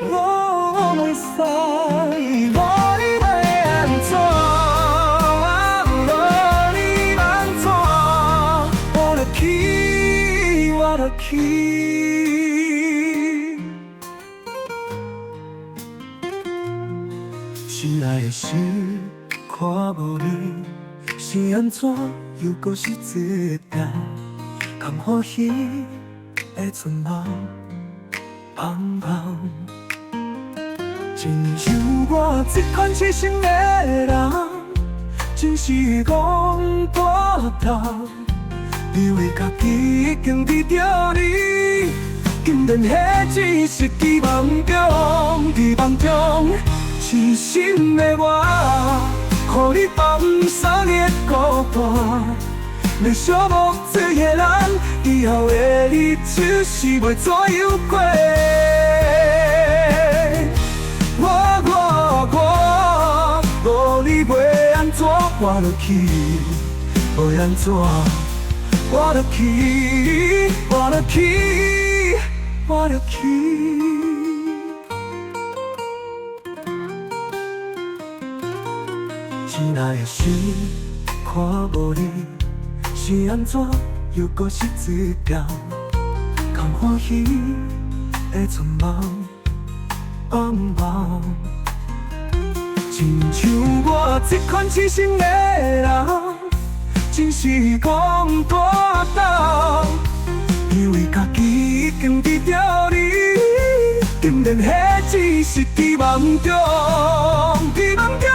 我们在我的安坐，我的安坐，我的去，我的去。心爱的事，看无你是安怎，又搁是一条空欢喜的春梦。芳芳，亲像我这款痴心的人，真是讲大头，以为家己已经得到你，竟然迄只是期望中，期望中，痴心的我，予你放三日孤单。要寂寞醉的人，以后的日子是袂怎样过？无你要安怎，我就去；要安怎，我就去，我就去，我就去。亲爱的事，看无你。是安怎，又搁是一条空欢喜的春梦，梦梦。亲像我这款痴心的人，真是讲大斗，以为家己已经得到你，竟然迄只是期望中，期望中，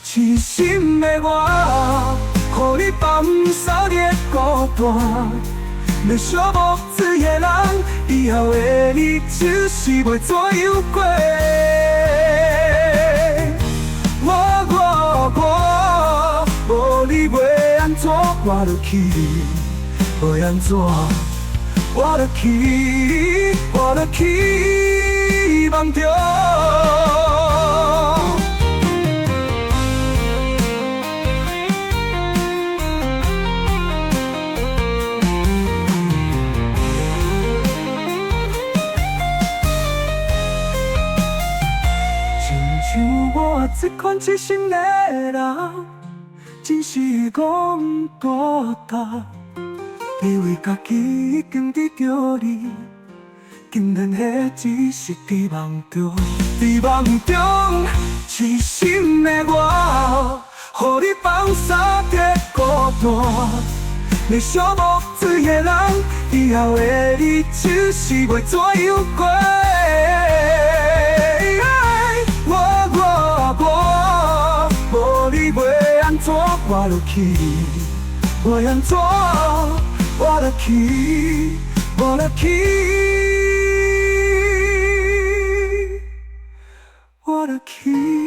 痴心的我。予你放三日孤单，要寂寞醉的人，以后的日子是袂怎样过？无你要安怎，我就去；要安怎，我就去，我就去梦中。我这款痴心的人，真是讲大胆，以为家己已经得到你，竟然迄只是期望中，期望中，痴心的我，予你放三日孤单。要寂寞醉的人，以后的日子是袂怎样过？无你要安怎，我就去；要安怎，我就去，我就去，我就去。